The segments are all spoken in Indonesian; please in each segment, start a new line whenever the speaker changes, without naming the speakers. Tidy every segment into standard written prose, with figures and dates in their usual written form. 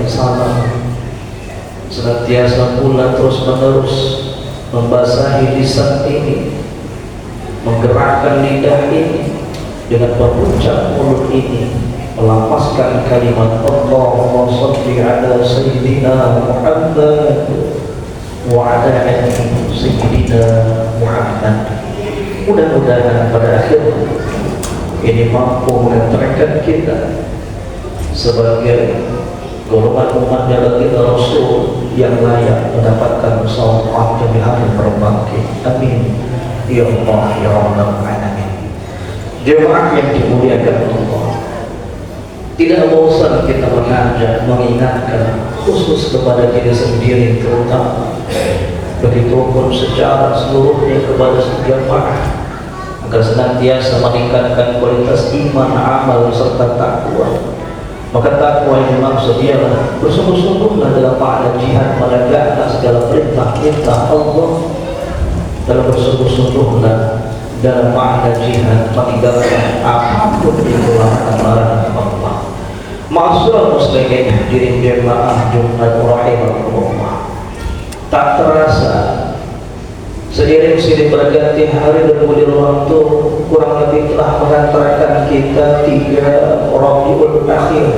yang sama senantiasa pula terus menerus membasahi lisan ini, menggerakkan lidah ini, dengan berucap mulut ini, melafazkan kalimat Allahumma shalli ala sayyidina Muhammad wa ala ali sayyidina Muhammad. Mudah-mudahan pada akhirnya ini mampu mengantarkan kita sebagai golongan umat baginda Rasul yang layak mendapatkan syafaat di hari berbangkit. Amin ya Allah ya Rabbal alamin. Jemaah yang dimuliakan Allah, tidak bosan kita mengajak, mengingatkan khusus kepada diri sendiri terutama, begitupun secara seluruhnya kepada jemaah, agar senantiasa meningkatkan kualitas iman, amal serta takwa. Maka takwa yang dimaksud ialah bersungguh-sungguhlah dalam makna jihad menegakkan segala perintah-perintah Allah, dalam bersungguh-sungguhlah dalam makna jihad meninggalkan apapun itu larangan Allah. Ma'asyiral muslimin hadirin jemaah Jumat rahimakumullah, tak terasa seiring berganti hari dan bergulir waktu, kurang lebih telah mengantarkan kita 3 Rabiul Akhir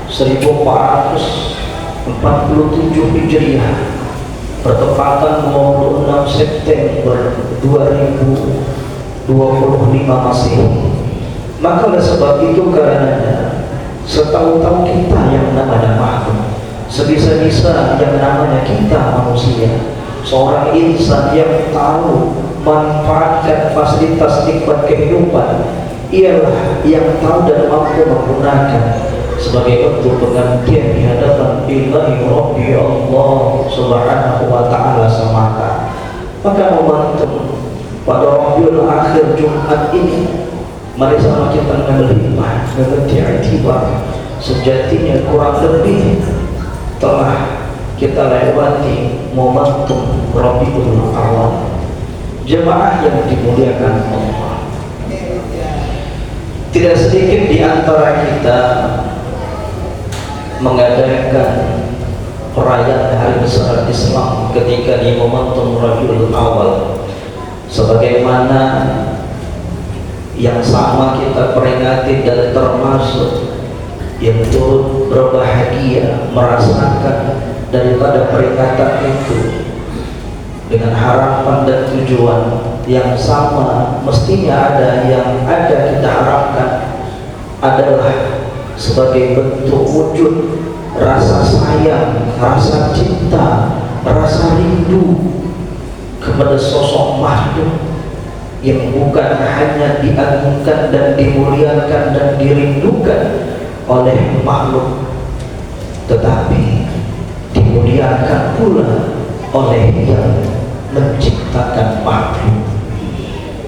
1447 Hijriah bertepatan 26 September 2025 Masehi. Maka oleh sebab itu karenanya setahu-tahu kita yang namanya makhluk, sebisa-bisa yang namanya kita manusia, seorang insan yang tahu manfaatkan fasilitas nikmat kehidupan, ialah yang tahu dan mampu menggunakan sebagai bentuk penggantian di hadapan Ilahi Rabbi Allah Subhanahu wa ta'ala semata. Maka momentum pada Rabiul Akhir Jumat ini, mari sama kita melihat mengerti iktibar sejatinya kurang lebih telah kita lewati momentum Rabiul Awal. Jemaah yang dimuliakan Allah, tidak sedikit di antara kita mengadakan perayaan hari besar Islam ketika di momentum Rabiul Awal, sebagaimana yang sama kita peringati dan termasuk yang turut berbahagia merasakan daripada peringatan itu dengan harapan dan tujuan yang sama. Mestinya yang ada kita harapkan adalah sebagai bentuk wujud rasa sayang, rasa cinta, rasa rindu kepada sosok makhluk yang bukan hanya diagungkan dan dimuliakan dan dirindukan oleh makhluk, tetapi dimuliakan pula oleh yang menciptakan makhluk.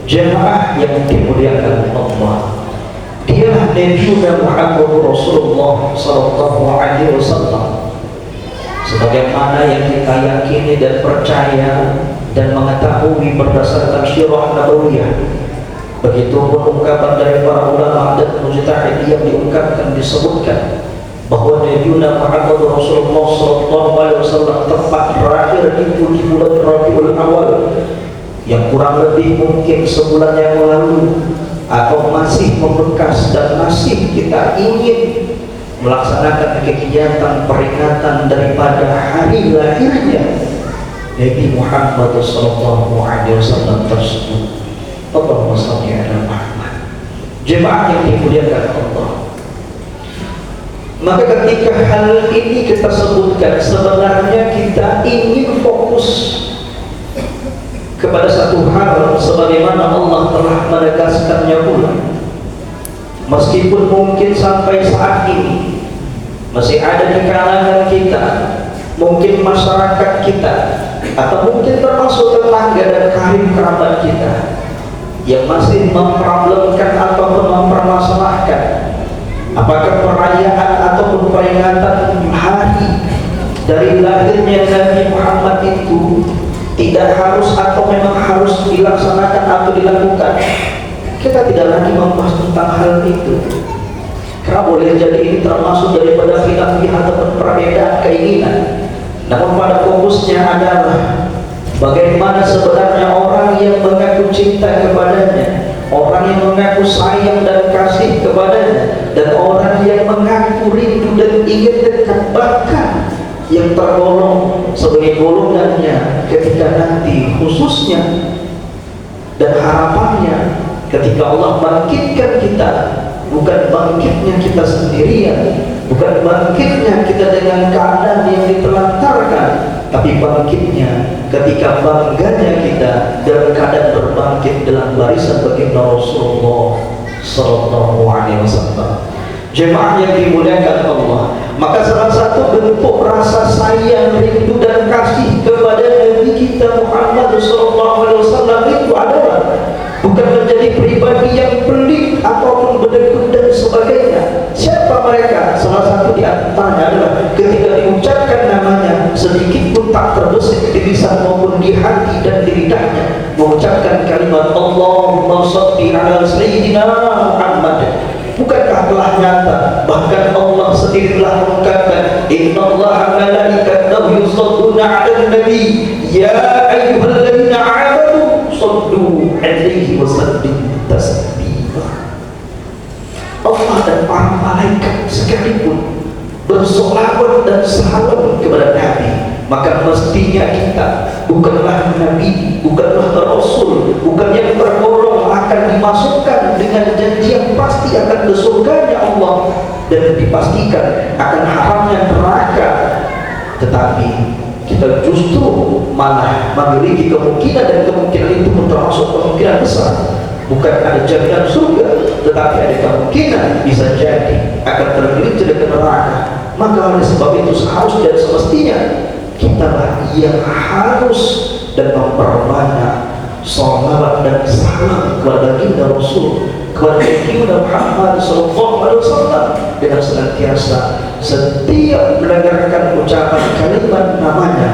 Jemaah yang dimuliakan Allah, dialah Nabi Muhammad Rasulullah sallallahu alaihi wasallam, sebagaimana yang kita yakini dan percaya dan mengetahui berdasarkan syirah nabawiyah. Begitupun ungkapan dari para ulama dan mujtahid yang diungkapkan disebutkan bahwa Nabi Muhammad Rasulullah SAW tepat berakhir itu di bulan Rabiul Awal, yang kurang lebih mungkin sebulan yang lalu, atau masih membekas dan masih kita ingin melaksanakan kegiatan peringatan daripada hari lahirnya Nabi Muhammad SAW tersebut. Allahumma shalli ala Muhammad. Jemaah yang dimuliakan Allah, maka ketika hal ini kita sebutkan, sebenarnya kita ingin fokus kepada satu hal sebagaimana Allah telah menegaskannya pula. Meskipun mungkin sampai saat ini masih ada di kalangan kita, mungkin masyarakat kita, atau mungkin termasuk tetangga dan karib kerabat kita yang masih memproblemkan ataupun mempermasalahkan apakah perayaan ataupun peringatan hari dari lahirnya Nabi Muhammad itu tidak harus atau memang harus dilaksanakan atau dilakukan. Kita tidak lagi membahas tentang hal itu, Karena boleh jadi ini termasuk daripada khilaf-khilaf atau perbedaan keinginan. Namun pada fokusnya adalah bagaimana sebenarnya orang yang mengaku cinta kepadanya, orang yang mengaku sayang dan kasih kepadanya, dan orang yang mengaku rindu dan ingin dekat, bahkan yang tergolong sebagai golongannya ketika nanti khususnya dan harapannya ketika Allah bangkitkan kita, bukan bangkitnya kita sendirian, bukan bangkitnya kita dengan keadaan yang ditelantarkan, tapi bangkitnya ketika bangganya kita dalam keadaan berbangkit dalam barisan baginda Rasulullah sallallahu alaihi wasallam. Jemaah yang dimuliakan Allah, maka salah satu bentuk rasa sayang, rindu dan kasih kepada Nabi kita Muhammad sallallahu alaihi wasallam itu adalah bukan menjadi pribadi yang pelit ataupun berdekut dan sebagainya. Siapa mereka? Salah satu di antaranya adalah ketika diucapkan namanya, sedikit pun tak terbesit di lisan maupun di hati dan di lidahnya, mengucapkan kalimat Allahumma shalli ala sayyidina Muhammad. Bukankah telah nyata, bahkan Allah sendiri telah mengungkapkan innallaha malaikatahu yusholluna 'alan nabi ya ayyuhalladzina amanu shallu 'alaihi wa sallimu taslima. Allah dan para malaikat sekalipun bersolawat dan salawat kepada Nabi. Maka mestinya kita bukanlah Nabi, bukanlah Rasul, bukan yang tergolong akan dimasukkan dengan janji yang pasti akan ke surganya Allah dan dipastikan akan haramnya neraka, tetapi kita justru malah memiliki kemungkinan, dan kemungkinan itu pun termasuk kemungkinan besar, bukan ada jaminan surga, tetapi ada kemungkinan bisa jadi akan tergelincir ke neraka. Maka oleh sebab itu seharusnya dan semestinya kita yang harus dan memperbanyak salawat dan salam kepada baginda Rasul, kepada baginda Muhammad sallallahu alaihi wasallam, dengan senantiasa setiap mendengarkan ucapan kalimat namanya,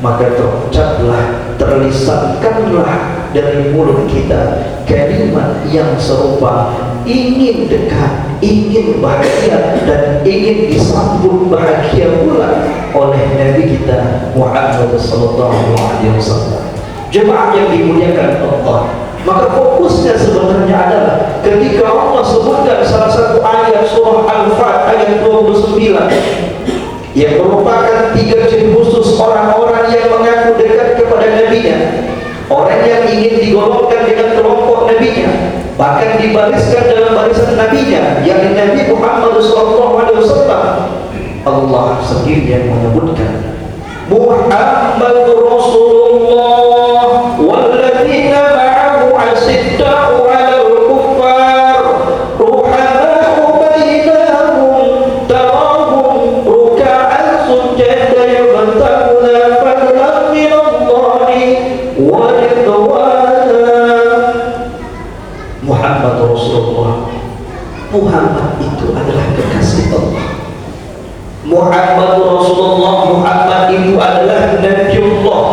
maka terucaplah, terlisankanlah dari mulut kita kalimat yang serupa, ingin dekat, ingin bahagia, dan ingin disambut bahagia pula oleh Nabi kita Muhammad sallallahu alaihi wasallam. Jemaah yang dimuliakan Allah, maka fokusnya sebenarnya adalah ketika Allah sebutkan salah satu ayat surah Al-Fat ayat 29 yang merupakan 3 ciri khusus orang-orang yang mengaku dekat kepada Nabi-Nya, orang yang ingin digolongkan dengan kelompok Nabi-Nya, bahkan dibariskan dalam barisan Nabi-Nya, yakni Nabi Muhammad SAW. Allah sendiri yang menyebutkan Muhammadur Rasulullah walladzina ma'ahu asyidda'u 'alal kuffar ruhama'u bainahum tarahum ruk'an sujada yabtaguna fadlan minallahi wa ridwana. Muhammad Rasulullah, Muhammad itu adalah kekasih Allah. Muhammad Rasulullah, Muhammad itu adalah Nabiullah.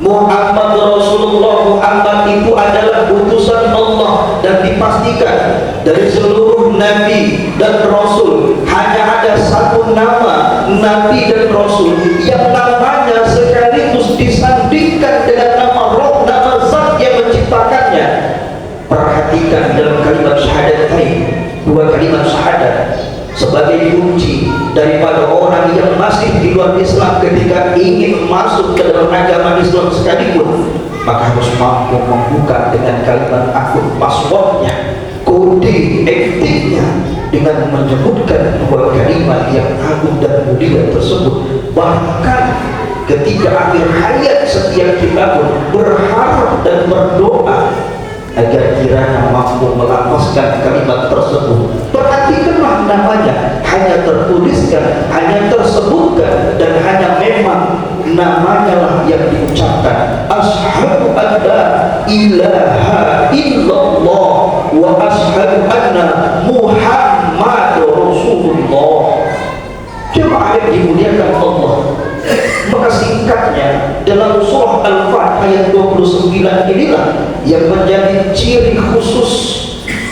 Muhammad Rasulullah, Muhammad itu adalah utusan Allah, dan dipastikan dari seluruh Nabi dan Rasul hanya ada satu nama Nabi dan Rasul yang namanya sekaligus disandingkan dengan nama Roh, nama Zat yang menciptakannya. Perhatikan dalam kalimat syahadatain, 2 kalimat syahadat sebagai kunci daripada orang yang masih di luar Islam ketika ingin masuk ke dalam agama Islam sekalipun, maka harus mampu membuka dengan kalimat akun passwordnya, kode etiknya, dengan menyebutkan 2 kalimat yang agung dan mulia tersebut. Bahkan ketika akhir hayat setiap kita pun berharap dan berdoa agar kiranya mampu melafazkan kalimat tersebut. Perhatikanlah namanya, hanya tertuliskan, hanya tersebutkan, dan hanya memang namanya lah yang diucapkan. Asyhadu an la ilaha illallah wa asyhadu anna Muhammadur Rasulullah. Jemaah yang dimuliakan Allah, maka singkatnya dalam surah Al-Fat ayat 29 inilah yang menjadi ciri khusus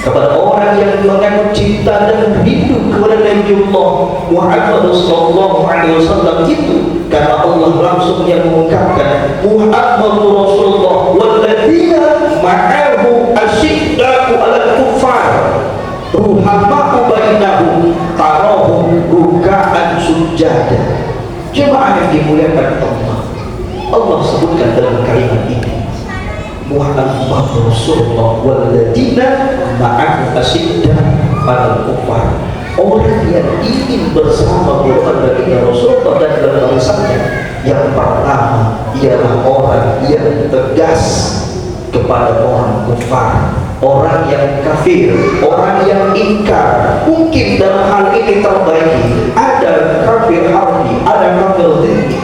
kepada orang yang mengaku cinta dan rindu kepada Nabiullah Muhammad sallallahu alaihi wasallam itu, karena Allah langsung yang mengungkapkan Muhammadur Rasulullah walladzina ma'ahu asyiddaqu 'alal kuffar ruhama'u bainahum tarahum ruk'an sujada. Jemaah yang dimuliakan Allah, Allah sebutkan dalam kalimat ini Muhammad Rasulullah walladzina ma'ahu asyidda 'alal kuffar, orang yang ingin bersama Muhammad Rasulullah dan barisannya. Yang pertama ialah orang yang tegas kepada orang kufar, orang yang kafir, orang yang ingkar. Mungkin dalam hal ini terbaiki ada kafir harbi, ada kafir zimmi,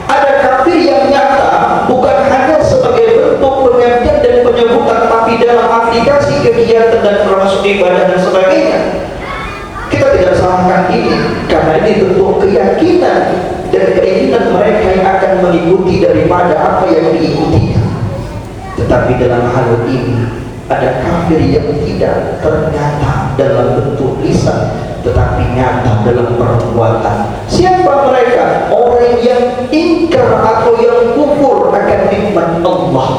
ada kafir yang nyata, bukan hanya sebagai bentuk pengertian dan penyebutan, tapi dalam aplikasi kegiatan dan termasuk ibadah dan sebagainya. Kita tidak salahkan ini, karena ini bentuk keyakinan dan keinginan mereka yang akan mengikuti daripada apa yang diikutinya. Tetapi dalam hal ini ada kafir yang tidak ternyata dalam bentuk lisan, tetapi nyata dalam perbuatan. Siapa mereka? Orang yang ingkar atau yang kufur akan nikmat Allah.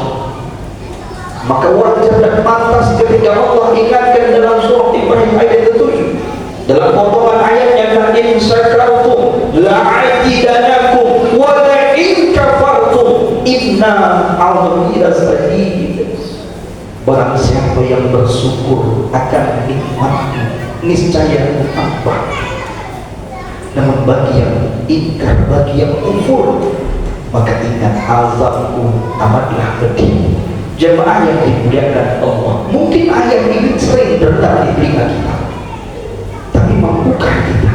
Maka wajar dan pantas ketika Allah ingatkan dalam surah Ibrahim ayat 7, dalam potongan ayatnya, la in syakartum la'azidanakum wa la in kafartum inna 'adzabi lasyadid. Barang siapa yang bersyukur akan nikmatku, niscaya tambah. Namun bagi yang ingkar, bagi yang kufur, maka ingat azabku amatlah pedih. Jemaah yang dimuliakan Allah, mungkin ayat ini sering terdengar di telinga kita, tapi mampukah kita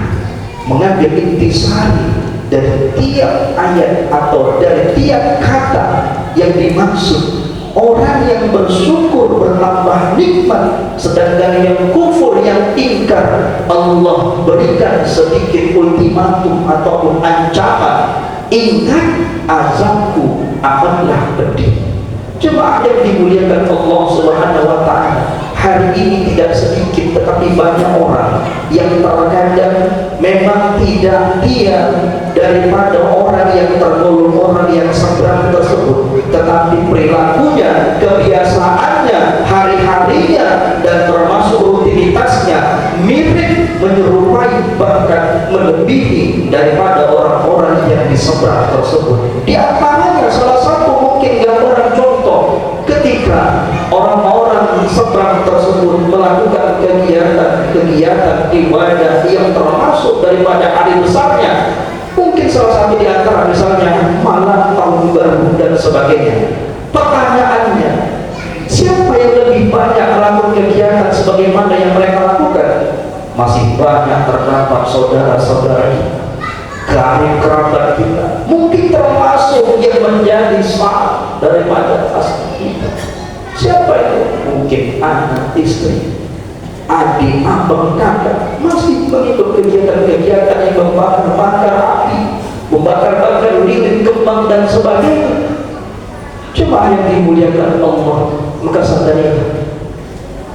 mengambil intisari dari tiap ayat atau dari tiap kata yang dimaksud? Orang yang bersyukur bertambah nikmat, sedangkan yang kufur, yang ingkar, Allah berikan sedikit ultimatum ataupun ancaman. Ingat azabku amatlah pedih. Jemaah yang dimuliakan Allah Subhanahu wa ta'ala, hari ini tidak sedikit tetapi banyak orang yang terkadang memang tidak diam daripada orang yang tergolong orang yang seberang tersebut, tetapi perilakunya, kebiasaannya, hari-harinya dan termasuk rutinitasnya mirip, menyerupai, bahkan melebihi daripada orang-orang yang di seberang tersebut. Di antaranya salah satu mungkin gambaran contoh ketika orang-orang seberang tersebut melakukan kegiatan ibadah yang termasuk daripada hari besarnya, mungkin salah satu di antara misalnya malam tahun baru dan sebagainya. Pertanyaannya, siapa yang lebih banyak melakukan kegiatan sebagaimana yang mereka lakukan? Masih banyak terdapat saudara-saudara kita, kerabat kita, mungkin termasuk yang menjadi sah daripada asal kita. Siapa itu? Mungkin anak, istri, adik, abang, kakak, masih mengikut kegiatan-kegiatan yang membakar-bakar api, membakar-bakar lilin, kembang dan sebagainya. Cuma yang dimuliakan Allah, maka sadarilah,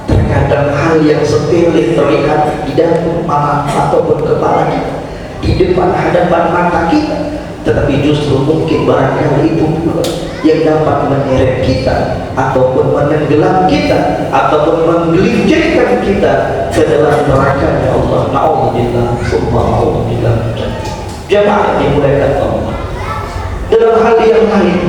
terkadang hal yang sepele terlihat di dalam kepala ataupun kepala kita, di depan hadapan mata kita, tetapi justru mungkin barangkali itu pula yang dapat menyeret kita ataupun menenggelam kita ataupun menggelincirkan kita ke dalam neraka-Nya Allah. Na'udzubillah, summa na'udzubillah. Jemaah dimuliakan Allah, dalam hal yang lain,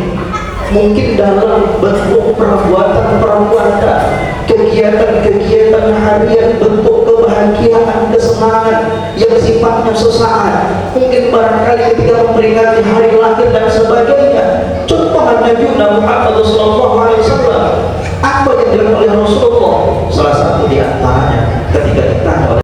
mungkin dalam bentuk perbuatan-perbuatan, kegiatan-kegiatan harian, bentuk kebahagiaan, kesenangan yang sifatnya sesaat, mungkin barangkali ketika memperingati hari lahir dan sebagainya. Contoh Nabi Muhammad SAW, apa yang dilakukan oleh Rasulullah? Salah satu di antaranya